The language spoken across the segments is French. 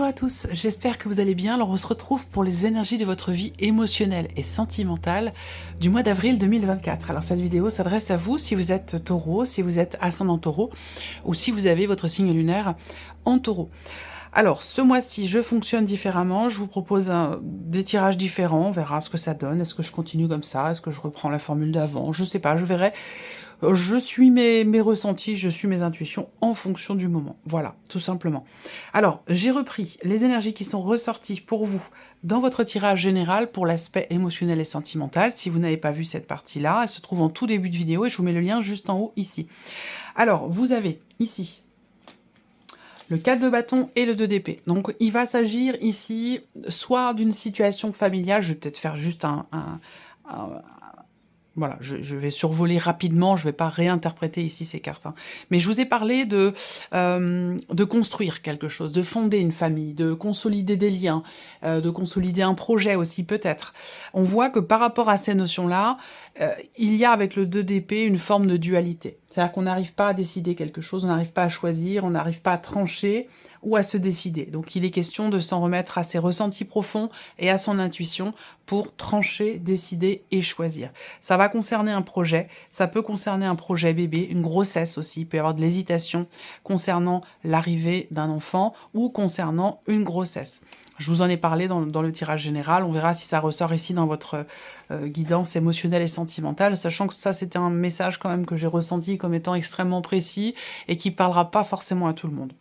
Bonjour à tous, j'espère que vous allez bien. Alors on se retrouve pour les énergies de votre vie émotionnelle et sentimentale du mois d'avril 2024. Alors cette vidéo s'adresse à vous si vous êtes taureau, si vous êtes ascendant taureau ou si vous avez votre signe lunaire en taureau. Alors ce mois-ci je fonctionne différemment, je vous propose des tirages différents, on verra ce que ça donne, est-ce que je continue comme ça, est-ce que je reprends la formule d'avant, je sais pas, je verrai. Je suis mes ressentis, je suis mes intuitions en fonction du moment. Voilà, tout simplement. Alors, j'ai repris les énergies qui sont ressorties pour vous dans votre tirage général pour l'aspect émotionnel et sentimental. Si vous n'avez pas vu cette partie-là, elle se trouve en tout début de vidéo et je vous mets le lien juste en haut ici. Alors, vous avez ici le 4 de bâton et le 2 d'épée. Donc, il va s'agir ici soit d'une situation familiale, je vais peut-être faire juste voilà, je vais survoler rapidement, je ne vais pas réinterpréter ici ces cartes. Hein. Mais je vous ai parlé de construire quelque chose, de fonder une famille, de consolider des liens, de consolider un projet aussi peut-être. On voit que par rapport à ces notions-là, il y a avec le 2 d'épée une forme de dualité. C'est-à-dire qu'on n'arrive pas à décider quelque chose, on n'arrive pas à choisir, on n'arrive pas à trancher ou à se décider. Donc il est question de s'en remettre à ses ressentis profonds et à son intuition pour trancher, décider et choisir. Ça va concerner un projet, ça peut concerner un projet bébé, une grossesse aussi, il peut y avoir de l'hésitation concernant l'arrivée d'un enfant ou concernant une grossesse. Je vous en ai parlé dans le tirage général, on verra si ça ressort ici dans votre guidance émotionnelle et sentimentale, sachant que ça c'était un message quand même que j'ai ressenti comme étant extrêmement précis et qui parlera pas forcément à tout le monde.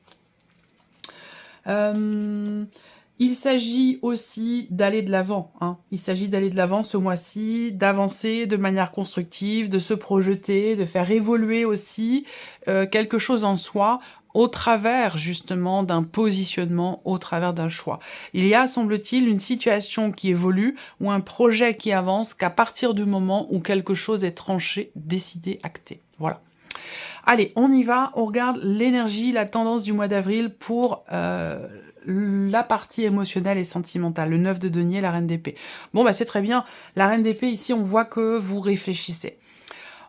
Il s'agit aussi d'aller de l'avant. Hein. Il s'agit d'aller de l'avant ce mois-ci, d'avancer de manière constructive, de se projeter, de faire évoluer aussi quelque chose en soi au travers justement d'un positionnement, au travers d'un choix. Il y a, semble-t-il, une situation qui évolue ou un projet qui avance qu'à partir du moment où quelque chose est tranché, décidé, acté. Voilà. Allez, on y va, on regarde l'énergie, la tendance du mois d'avril pour la partie émotionnelle et sentimentale, le 9 de denier, la reine d'épée. Bon, bah c'est très bien, la reine d'épée, ici, on voit que vous réfléchissez.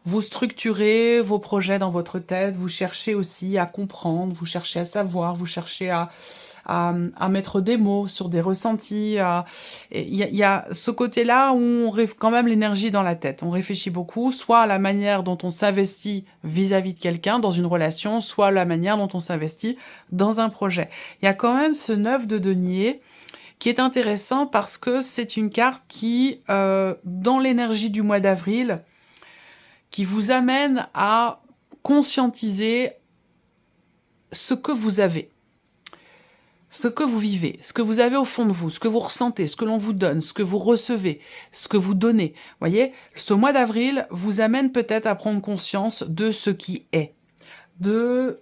Vous structurez vos projets dans votre tête, vous cherchez aussi à comprendre, vous cherchez à savoir, vous cherchez à mettre des mots sur des ressentis. Il y a ce côté-là où on rêve quand même l'énergie dans la tête. On réfléchit beaucoup, soit à la manière dont on s'investit vis-à-vis de quelqu'un dans une relation, soit à la manière dont on s'investit dans un projet. Il y a quand même ce 9 de denier qui est intéressant parce que c'est une carte qui, dans l'énergie du mois d'avril, qui vous amène à conscientiser ce que vous avez, ce que vous vivez, ce que vous avez au fond de vous, ce que vous ressentez, ce que l'on vous donne, ce que vous recevez, ce que vous donnez. Vous voyez, ce mois d'avril vous amène peut-être à prendre conscience de ce qui est, d'un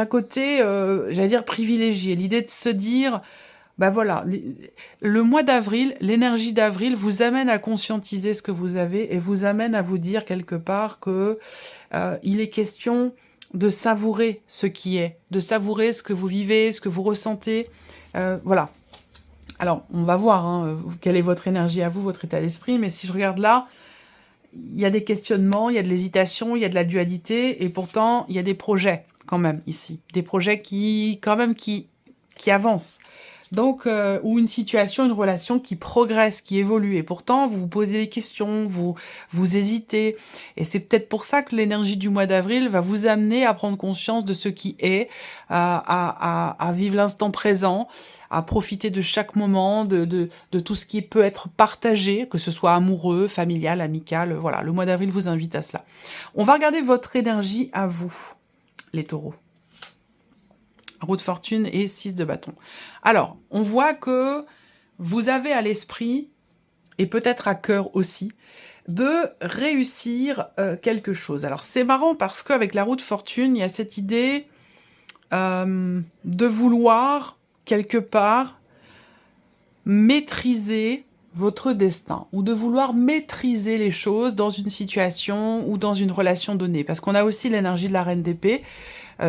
côté, j'allais dire privilégié, l'idée de se dire... Ben voilà, le mois d'avril, l'énergie d'avril vous amène à conscientiser ce que vous avez et vous amène à vous dire quelque part que il est question de savourer ce qui est, de savourer ce que vous vivez, ce que vous ressentez. Voilà. Alors, on va voir hein, quelle est votre énergie à vous, votre état d'esprit, mais si je regarde là, il y a des questionnements, il y a de l'hésitation, il y a de la dualité, et pourtant, il y a des projets quand même ici. Des projets qui avancent. Donc, ou une situation, une relation qui progresse, qui évolue. Et pourtant, vous vous posez des questions, vous hésitez. Et c'est peut-être pour ça que l'énergie du mois d'avril va vous amener à prendre conscience de ce qui est, à vivre l'instant présent, à profiter de chaque moment, de tout ce qui peut être partagé, que ce soit amoureux, familial, amical. Voilà, le mois d'avril vous invite à cela. On va regarder votre énergie à vous, les taureaux. Roue de fortune et 6 de bâton. Alors, on voit que vous avez à l'esprit, et peut-être à cœur aussi, de réussir quelque chose. Alors, c'est marrant parce qu'avec la roue de fortune, il y a cette idée de vouloir, quelque part, maîtriser votre destin, ou de vouloir maîtriser les choses dans une situation ou dans une relation donnée. Parce qu'on a aussi l'énergie de la reine d'épée,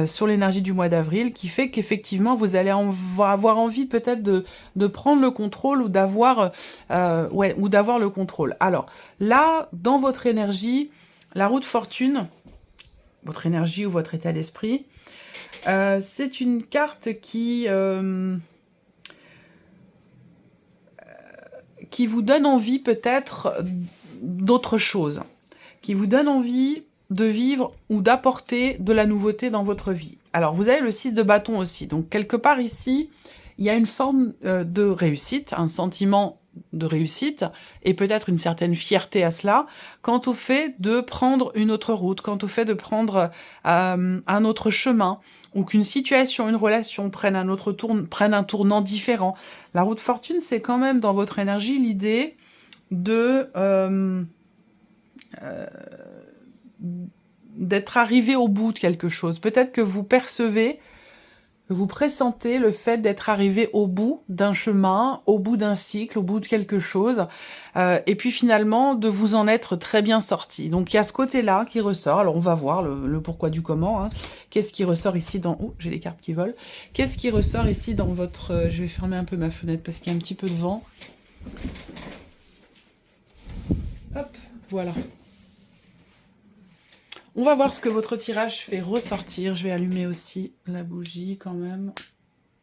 sur l'énergie du mois d'avril, qui fait qu'effectivement, vous allez avoir envie peut-être de prendre le contrôle ou d'avoir le contrôle. Alors, là, dans votre énergie, la roue de fortune, votre énergie ou votre état d'esprit, C'est une carte qui vous donne envie peut-être d'autre chose, qui vous donne envie de vivre ou d'apporter de la nouveauté dans votre vie. Alors, vous avez le 6 de bâton aussi. Donc, quelque part ici, il y a une forme de réussite, un sentiment de réussite, et peut-être une certaine fierté à cela, quant au fait de prendre une autre route, quant au fait de prendre un autre chemin, ou qu'une situation, une relation prenne un tournant différent. La roue de fortune, c'est quand même dans votre énergie l'idée de d'être arrivé au bout de quelque chose. Peut-être que vous percevez, que vous pressentez le fait d'être arrivé au bout d'un chemin, au bout d'un cycle, au bout de quelque chose, et puis finalement de vous en être très bien sorti. Donc il y a ce côté-là qui ressort. Alors on va voir le pourquoi du comment. Hein. Qu'est-ce qui ressort ici dans... Oh, j'ai les cartes qui volent. Qu'est-ce qui ressort ici dans votre... Je vais fermer un peu ma fenêtre parce qu'il y a un petit peu de vent. Hop, voilà. On va voir ce que votre tirage fait ressortir. Je vais allumer aussi la bougie quand même.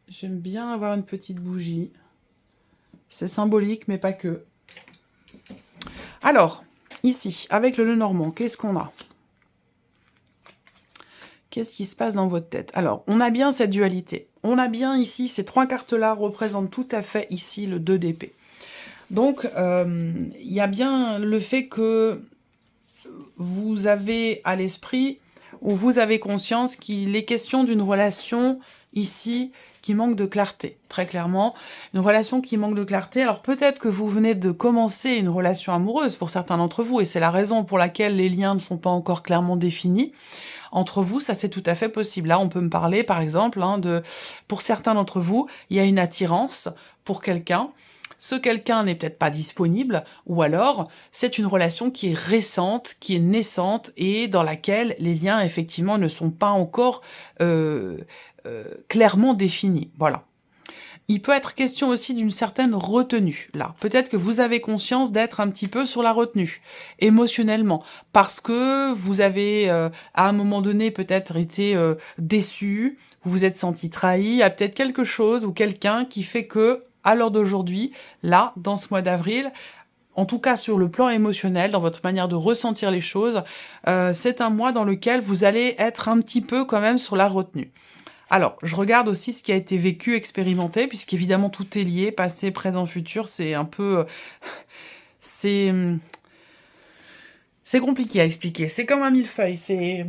J'aime bien avoir une petite bougie. C'est symbolique, mais pas que. Alors, ici, avec le Lenormand, qu'est-ce qu'on a? Qu'est-ce qui se passe dans votre tête? Alors, on a bien cette dualité. On a bien ici, ces trois cartes-là représentent tout à fait ici le 2 d'épée. Donc, il y a bien le fait que vous avez à l'esprit, ou vous avez conscience qu'il est question d'une relation ici qui manque de clarté, très clairement. Une relation qui manque de clarté. Alors peut-être que vous venez de commencer une relation amoureuse pour certains d'entre vous, et c'est la raison pour laquelle les liens ne sont pas encore clairement définis. Entre vous, ça c'est tout à fait possible. Là, on peut me parler, par exemple, pour certains d'entre vous, il y a une attirance pour quelqu'un. Ce quelqu'un n'est peut-être pas disponible, ou alors c'est une relation qui est récente, qui est naissante, et dans laquelle les liens, effectivement, ne sont pas encore clairement définis. Voilà. Il peut être question aussi d'une certaine retenue, là. Peut-être que vous avez conscience d'être un petit peu sur la retenue, émotionnellement, parce que vous avez, à un moment donné, peut-être été déçu, vous vous êtes senti trahi, il y a peut-être quelque chose ou quelqu'un qui fait que, à l'heure d'aujourd'hui, là, dans ce mois d'avril, en tout cas sur le plan émotionnel, dans votre manière de ressentir les choses, c'est un mois dans lequel vous allez être un petit peu quand même sur la retenue. Alors, je regarde aussi ce qui a été vécu, expérimenté, puisqu'évidemment tout est lié, passé, présent, futur, c'est un peu... c'est compliqué à expliquer, c'est comme un millefeuille, c'est...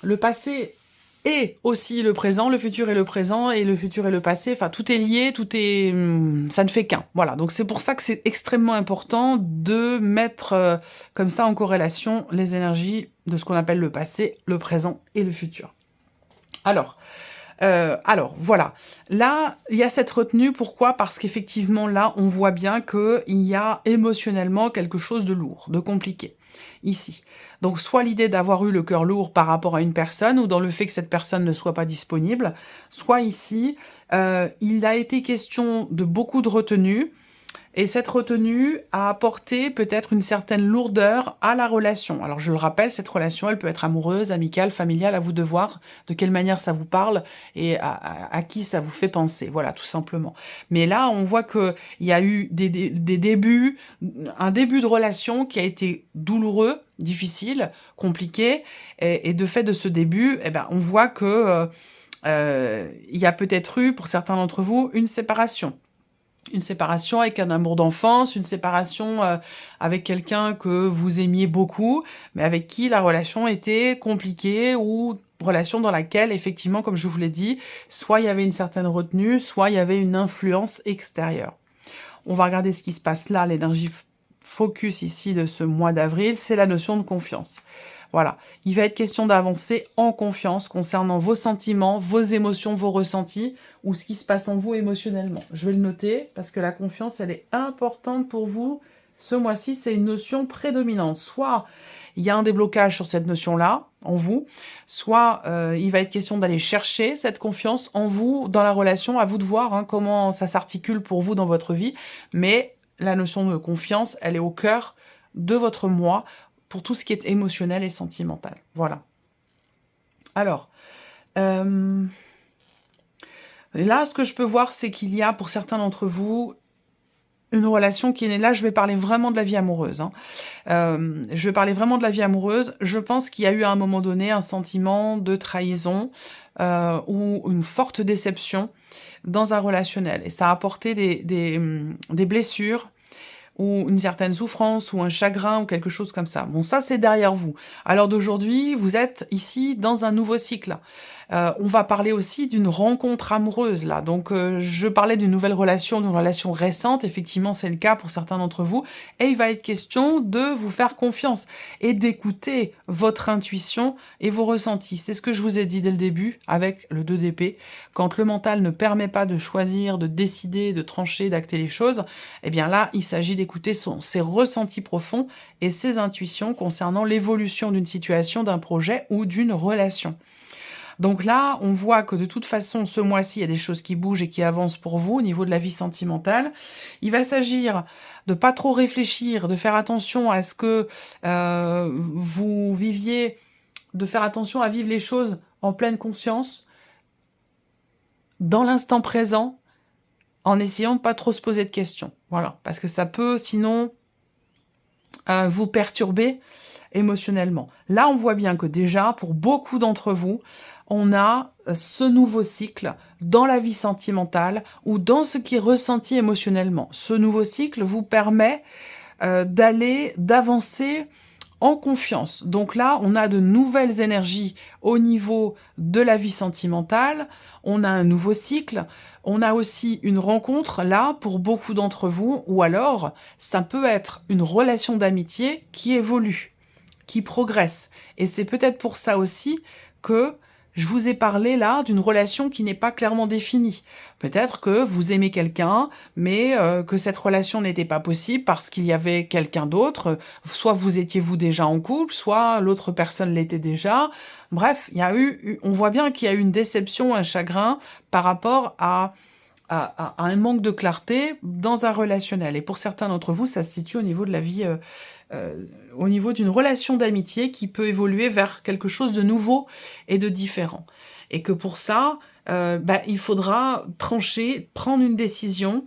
Le passé est aussi le présent, le futur est le présent, et le futur est le passé, enfin tout est lié, tout est... ça ne fait qu'un, voilà. Donc c'est pour ça que c'est extrêmement important de mettre comme ça en corrélation les énergies de ce qu'on appelle le passé, le présent et le futur. Alors, voilà. Là, il y a cette retenue. Pourquoi? Parce qu'effectivement, là, on voit bien qu'il y a émotionnellement quelque chose de lourd, de compliqué, ici. Donc, soit l'idée d'avoir eu le cœur lourd par rapport à une personne, ou dans le fait que cette personne ne soit pas disponible, soit ici, il a été question de beaucoup de retenue, et cette retenue a apporté peut-être une certaine lourdeur à la relation. Alors je le rappelle, cette relation, elle peut être amoureuse, amicale, familiale, à vous de voir de quelle manière ça vous parle et à qui ça vous fait penser. Voilà, tout simplement. Mais là, on voit qu'il y a eu des débuts, un début de relation qui a été douloureux, difficile, compliqué, et de fait de ce début, eh ben, on voit que il y a peut-être eu, pour certains d'entre vous, une séparation. Une séparation avec un amour d'enfance, une séparation avec quelqu'un que vous aimiez beaucoup, mais avec qui la relation était compliquée, ou relation dans laquelle, effectivement, comme je vous l'ai dit, soit il y avait une certaine retenue, soit il y avait une influence extérieure. On va regarder ce qui se passe là, l'énergie focus ici de ce mois d'avril, c'est la notion de confiance. Voilà, il va être question d'avancer en confiance concernant vos sentiments, vos émotions, vos ressentis, ou ce qui se passe en vous émotionnellement. Je vais le noter, parce que la confiance, elle est importante pour vous. Ce mois-ci, c'est une notion prédominante. Soit il y a un déblocage sur cette notion-là, en vous, soit il va être question d'aller chercher cette confiance en vous, dans la relation, à vous de voir comment ça s'articule pour vous dans votre vie, mais la notion de confiance, elle est au cœur de votre mois, pour tout ce qui est émotionnel et sentimental. Voilà. Alors, Euh, Là, ce que je peux voir, c'est qu'il y a, pour certains d'entre vous, une relation qui est née. Là, je vais parler vraiment de la vie amoureuse. Hein. Je vais parler vraiment de la vie amoureuse. Je pense qu'il y a eu à un moment donné un sentiment de trahison ou une forte déception dans un relationnel. Et ça a apporté des blessures ou une certaine souffrance, ou un chagrin, ou quelque chose comme ça. Bon, ça, c'est derrière vous. À l'heure d'aujourd'hui, vous êtes ici dans un nouveau cycle. On va parler aussi d'une rencontre amoureuse, là. Donc, je parlais d'une nouvelle relation, d'une relation récente. Effectivement, c'est le cas pour certains d'entre vous. Et il va être question de vous faire confiance et d'écouter votre intuition et vos ressentis. C'est ce que je vous ai dit dès le début avec le 2 d'épée. Quand le mental ne permet pas de choisir, de décider, de trancher, d'acter les choses, eh bien là, il s'agit d'écouter ses ressentis profonds et ses intuitions concernant l'évolution d'une situation, d'un projet ou d'une relation. Donc là, on voit que de toute façon, ce mois-ci, il y a des choses qui bougent et qui avancent pour vous au niveau de la vie sentimentale. Il va s'agir de pas trop réfléchir, de faire attention à ce que vous viviez, de faire attention à vivre les choses en pleine conscience, dans l'instant présent, en essayant de pas trop se poser de questions. Voilà, parce que ça peut sinon vous perturber émotionnellement. Là, on voit bien que déjà, pour beaucoup d'entre vous, on a ce nouveau cycle dans la vie sentimentale ou dans ce qui est ressenti émotionnellement. Ce nouveau cycle vous permet d'avancer en confiance. Donc là, on a de nouvelles énergies au niveau de la vie sentimentale, on a un nouveau cycle, on a aussi une rencontre là pour beaucoup d'entre vous, ou alors ça peut être une relation d'amitié qui évolue, qui progresse. Et c'est peut-être pour ça aussi que je vous ai parlé là d'une relation qui n'est pas clairement définie. Peut-être que vous aimez quelqu'un, mais que cette relation n'était pas possible parce qu'il y avait quelqu'un d'autre. Soit vous étiez vous déjà en couple, soit l'autre personne l'était déjà. Bref, on voit bien qu'il y a eu une déception, un chagrin par rapport à un manque de clarté dans un relationnel. Et pour certains d'entre vous, ça se situe au niveau de la vie, au niveau d'une relation d'amitié qui peut évoluer vers quelque chose de nouveau et de différent. Et que pour ça, il faudra trancher, prendre une décision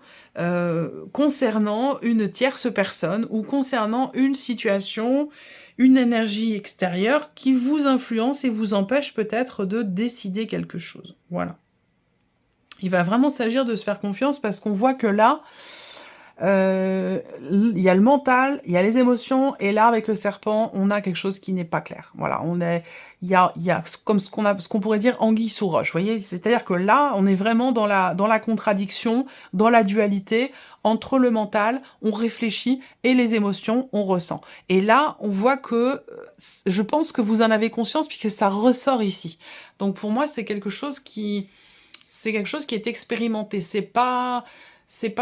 concernant une tierce personne ou concernant une situation, une énergie extérieure qui vous influence et vous empêche peut-être de décider quelque chose. Voilà. Il va vraiment s'agir de se faire confiance parce qu'on voit que là, il y a le mental, il y a les émotions, et là, avec le serpent, on a quelque chose qui n'est pas clair. Voilà, il y a comme ce qu'on pourrait dire anguille sous roche. Vous voyez, c'est-à-dire que là, on est vraiment dans la contradiction, dans la dualité entre le mental, on réfléchit, et les émotions, on ressent. Et là, on voit que, je pense que vous en avez conscience puisque ça ressort ici. Donc pour moi, c'est quelque chose qui est expérimenté. C'est pas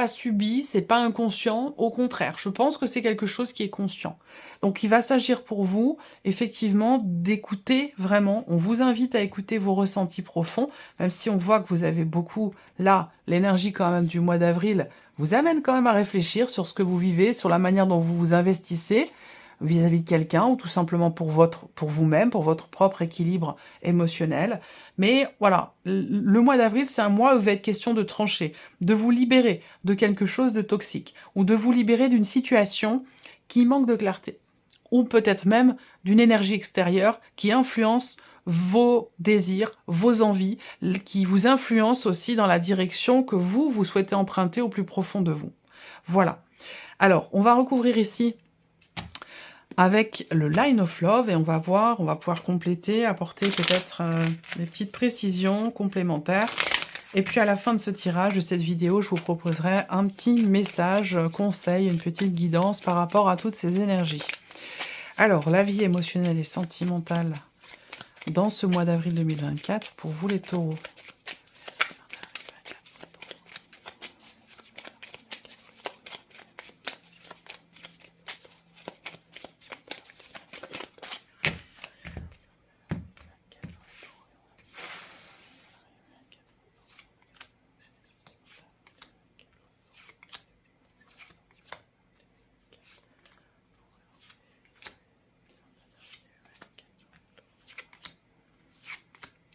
subi, c'est pas inconscient. Au contraire, je pense que c'est quelque chose qui est conscient. Donc, il va s'agir pour vous, effectivement, d'écouter vraiment. On vous invite à écouter vos ressentis profonds, même si on voit que vous avez beaucoup, là, l'énergie quand même du mois d'avril vous amène quand même à réfléchir sur ce que vous vivez, sur la manière dont vous vous investissez vis-à-vis de quelqu'un ou tout simplement pour vous-même, pour votre propre équilibre émotionnel. Mais voilà, le mois d'avril, c'est un mois où il va être question de trancher, de vous libérer de quelque chose de toxique ou de vous libérer d'une situation qui manque de clarté ou peut-être même d'une énergie extérieure qui influence vos désirs, vos envies, qui vous influence aussi dans la direction que vous souhaitez emprunter au plus profond de vous. Voilà. Alors, on va recouvrir ici avec le Line of Love et on va pouvoir compléter, apporter peut-être des petites précisions complémentaires. Et puis à la fin de ce tirage, de cette vidéo, je vous proposerai un petit message, conseil, une petite guidance par rapport à toutes ces énergies. Alors, la vie émotionnelle et sentimentale dans ce mois d'avril 2024 pour vous les taureaux.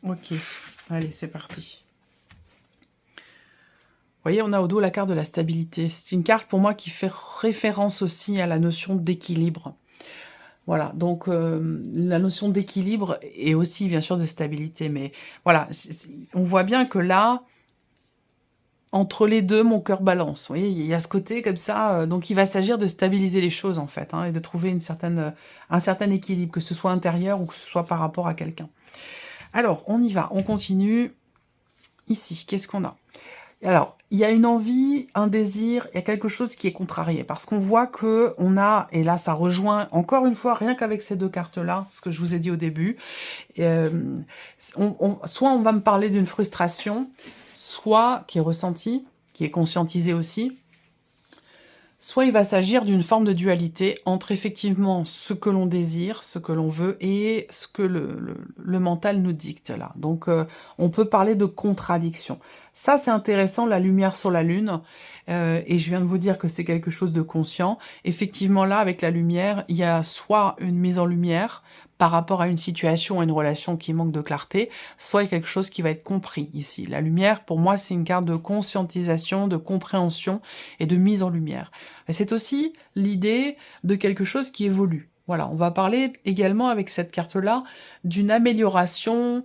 Ok, Allez, c'est parti. Vous voyez, on a au dos la carte de la stabilité. C'est une carte pour moi qui fait référence aussi à la notion d'équilibre. Voilà, donc la notion d'équilibre et aussi bien sûr de stabilité. Mais voilà, on voit bien que là, entre les deux, mon cœur balance. Vous voyez, il y a ce côté comme ça. Donc il va s'agir de stabiliser les choses en fait, hein, et de trouver un certain équilibre, que ce soit intérieur ou que ce soit par rapport à quelqu'un. Alors, on y va, on continue. Ici, qu'est-ce qu'on a? Alors, il y a une envie, un désir, il y a quelque chose qui est contrarié. Parce qu'on voit que on a, et là ça rejoint encore une fois, rien qu'avec ces deux cartes-là, ce que je vous ai dit au début, soit on va me parler d'une frustration, soit qui est ressentie, qui est conscientisée aussi, soit il va s'agir d'une forme de dualité entre effectivement ce que l'on désire, ce que l'on veut, et ce que le mental nous dicte là. Donc on peut parler de contradiction. Ça c'est intéressant, la lumière sur la lune, et je viens de vous dire que c'est quelque chose de conscient. Effectivement là, avec la lumière, il y a soit une mise en lumière par rapport à une situation, à une relation qui manque de clarté, soit il y a quelque chose qui va être compris ici. La lumière, pour moi, c'est une carte de conscientisation, de compréhension et de mise en lumière. C'est aussi l'idée de quelque chose qui évolue. Voilà, on va parler également avec cette carte-là d'une amélioration,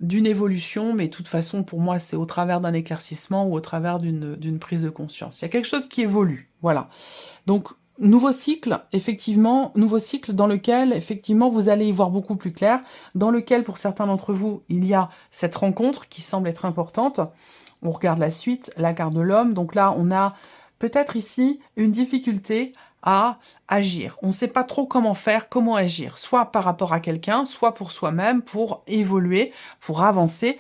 d'une évolution, mais de toute façon, pour moi, c'est au travers d'un éclaircissement ou au travers d'une prise de conscience. Il y a quelque chose qui évolue, voilà. Donc, nouveau cycle, effectivement, nouveau cycle dans lequel, effectivement, vous allez y voir beaucoup plus clair, dans lequel, pour certains d'entre vous, il y a cette rencontre qui semble être importante. On regarde la suite, la carte de l'homme. Donc là, on a peut-être ici une difficulté à agir. On ne sait pas trop comment faire, comment agir, soit par rapport à quelqu'un, soit pour soi-même, pour évoluer, pour avancer,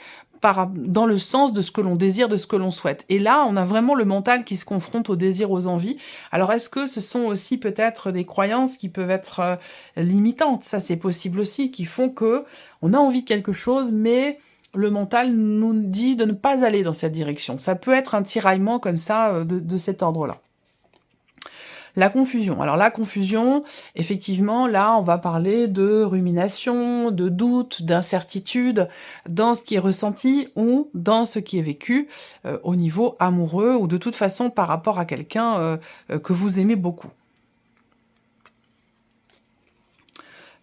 dans le sens de ce que l'on désire, de ce que l'on souhaite. Et là, on a vraiment le mental qui se confronte aux désirs, aux envies. Alors, est-ce que ce sont aussi peut-être des croyances qui peuvent être limitantes? Ça, c'est possible aussi, qui font que on a envie de quelque chose, mais le mental nous dit de ne pas aller dans cette direction. Ça peut être un tiraillement comme ça, de cet ordre-là. La confusion. Alors la confusion, effectivement, là, on va parler de rumination, de doute, d'incertitude dans ce qui est ressenti ou dans ce qui est vécu au niveau amoureux ou de toute façon par rapport à quelqu'un que vous aimez beaucoup.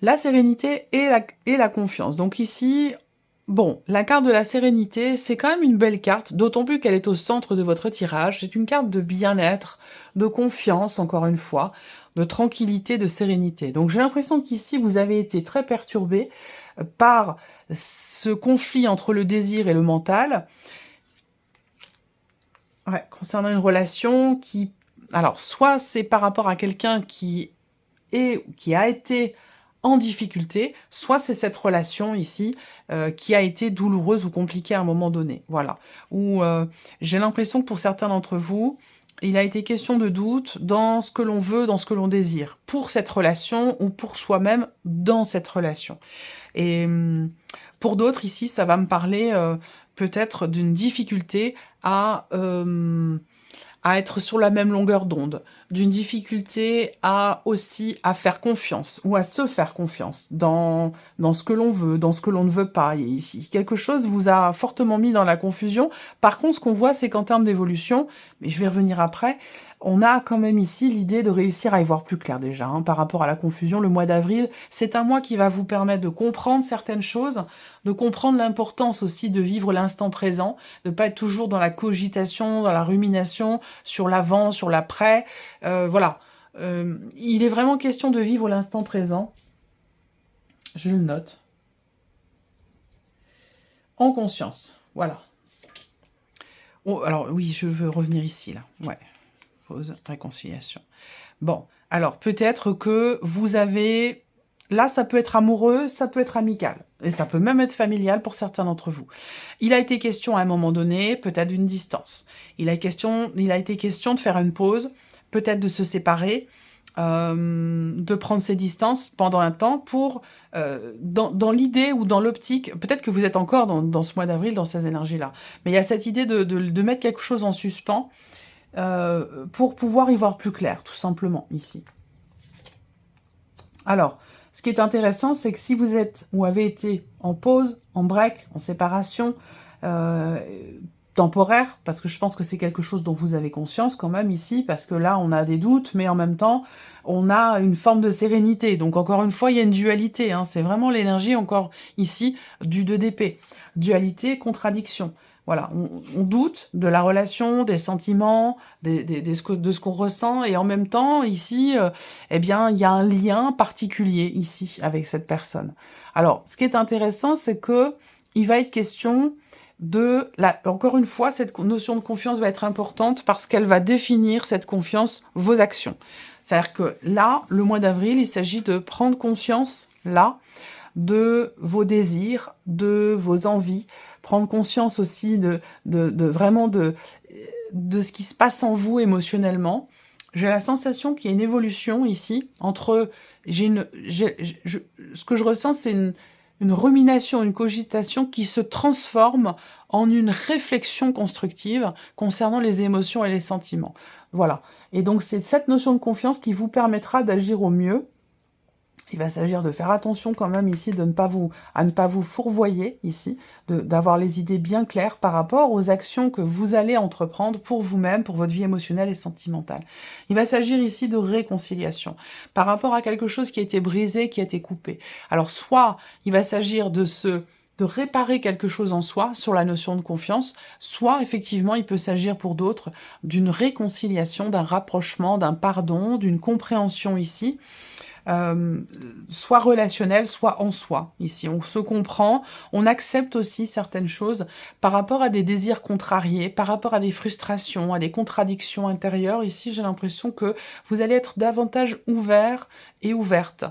La sérénité et la confiance. Donc ici, bon, la carte de la sérénité, c'est quand même une belle carte, d'autant plus qu'elle est au centre de votre tirage. C'est une carte de bien-être, de confiance, encore une fois, de tranquillité, de sérénité. Donc j'ai l'impression qu'ici, vous avez été très perturbé par ce conflit entre le désir et le mental, concernant une relation qui... Alors, soit c'est par rapport à quelqu'un qui a été en difficulté, soit c'est cette relation ici qui a été douloureuse ou compliquée à un moment donné. Voilà. Ou j'ai l'impression que pour certains d'entre vous, il a été question de doute dans ce que l'on veut, dans ce que l'on désire, pour cette relation ou pour soi-même dans cette relation. Et pour d'autres, ici, ça va me parler peut-être d'une difficulté à être sur la même longueur d'onde, d'une difficulté à faire confiance, ou à se faire confiance dans ce que l'on veut, dans ce que l'on ne veut pas. Et quelque chose vous a fortement mis dans la confusion. Par contre, ce qu'on voit, c'est qu'en termes d'évolution, mais je vais revenir après, on a quand même ici l'idée de réussir à y voir plus clair déjà, par rapport à la confusion. Le mois d'avril, c'est un mois qui va vous permettre de comprendre certaines choses, de comprendre l'importance aussi de vivre l'instant présent, de ne pas être toujours dans la cogitation, dans la rumination, sur l'avant, sur l'après. Voilà. Il est vraiment question de vivre l'instant présent. Je le note. En conscience. Voilà. Oh, alors oui, je veux revenir ici, là. Ouais. Pause, réconciliation. Bon, alors peut-être que vous avez... Là, ça peut être amoureux, ça peut être amical. Et ça peut même être familial pour certains d'entre vous. Il a été question à un moment donné, peut-être d'une distance. Il a été question de faire une pause, peut-être de se séparer, de prendre ses distances pendant un temps pour, dans l'idée ou dans l'optique, peut-être que vous êtes encore dans ce mois d'avril, dans ces énergies-là, mais il y a cette idée de mettre quelque chose en suspens pour pouvoir y voir plus clair, tout simplement, ici. Alors, ce qui est intéressant, c'est que si vous êtes ou avez été en pause, en break, en séparation, temporaire, parce que je pense que c'est quelque chose dont vous avez conscience quand même ici, parce que là, on a des doutes, mais en même temps, on a une forme de sérénité. Donc encore une fois, il y a une dualité. Hein. C'est vraiment l'énergie, encore ici, du 2 d'épée. Dualité, contradiction. Voilà, on doute de la relation, des sentiments, de ce qu'on ressent, et en même temps, ici, eh bien, il y a un lien particulier ici avec cette personne. Alors, ce qui est intéressant, c'est que il va être question encore une fois, cette notion de confiance va être importante parce qu'elle va définir cette confiance, vos actions. C'est-à-dire que là, le mois d'avril, il s'agit de prendre conscience, là, de vos désirs, de vos envies, prendre conscience aussi vraiment de ce qui se passe en vous émotionnellement. J'ai la sensation qu'il y a une évolution ici entre... ce que je ressens, c'est une rumination, une cogitation qui se transforme en une réflexion constructive concernant les émotions et les sentiments. Voilà. Et donc, c'est cette notion de confiance qui vous permettra d'agir au mieux. Il va s'agir de faire attention quand même ici, à ne pas vous fourvoyer ici, d'avoir les idées bien claires par rapport aux actions que vous allez entreprendre pour vous-même, pour votre vie émotionnelle et sentimentale. Il va s'agir ici de réconciliation par rapport à quelque chose qui a été brisé, qui a été coupé. Alors soit il va s'agir de réparer quelque chose en soi sur la notion de confiance, soit effectivement il peut s'agir pour d'autres d'une réconciliation, d'un rapprochement, d'un pardon, d'une compréhension ici, soit relationnel, soit en soi. Ici, on se comprend, on accepte aussi certaines choses par rapport à des désirs contrariés, par rapport à des frustrations, à des contradictions intérieures. Ici, j'ai l'impression que vous allez être davantage ouvert et ouverte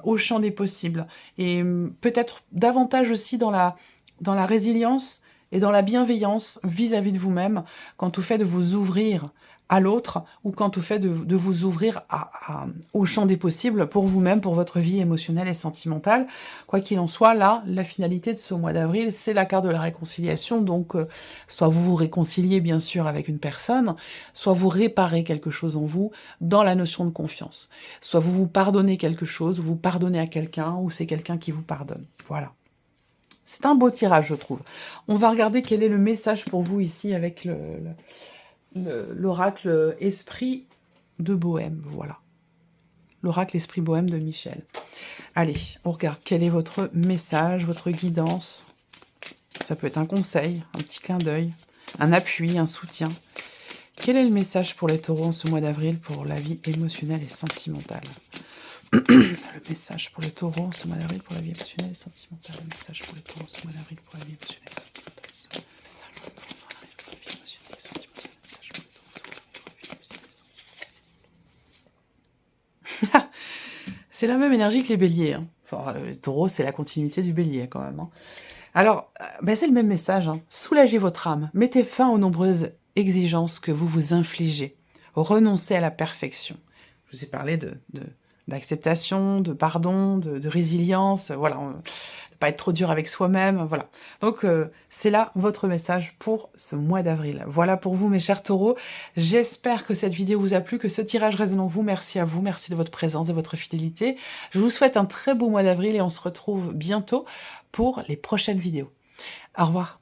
au champ des possibles. Et peut-être davantage aussi dans la résilience et dans la bienveillance vis-à-vis de vous-même, quand au fait de vous ouvrir à l'autre, ou quant au fait de vous ouvrir au champ des possibles pour vous-même, pour votre vie émotionnelle et sentimentale. Quoi qu'il en soit, là, la finalité de ce mois d'avril, c'est la carte de la réconciliation, donc soit vous vous réconciliez bien sûr avec une personne, soit vous réparez quelque chose en vous dans la notion de confiance. Soit vous vous pardonnez quelque chose, vous pardonnez à quelqu'un, ou c'est quelqu'un qui vous pardonne. Voilà. C'est un beau tirage, je trouve. On va regarder quel est le message pour vous ici avec l'oracle Esprit de Bohème, voilà. L'oracle Esprit Bohème de Michel. Allez, on regarde quel est votre message, votre guidance. Ça peut être un conseil, un petit clin d'œil, un appui, un soutien. Quel est le message pour les taureaux en ce mois d'avril pour la vie émotionnelle et sentimentale? Le message pour les taureaux en ce mois d'avril pour la vie émotionnelle et sentimentale. Le message pour les taureaux en ce mois d'avril pour la vie émotionnelle et sentimentale. C'est la même énergie que les béliers. Hein. Enfin, les taureaux, c'est la continuité du bélier quand même. Hein. Alors, c'est le même message. Hein. Soulagez votre âme. Mettez fin aux nombreuses exigences que vous vous infligez. Renoncez à la perfection. Je vous ai parlé d'acceptation, de pardon, de résilience. Voilà, ne pas être trop dur avec soi-même. Voilà. Donc, c'est là votre message pour ce mois d'avril. Voilà pour vous, mes chers taureaux. J'espère que cette vidéo vous a plu, que ce tirage résonne en vous. Merci à vous, merci de votre présence, de votre fidélité. Je vous souhaite un très beau mois d'avril et on se retrouve bientôt pour les prochaines vidéos. Au revoir.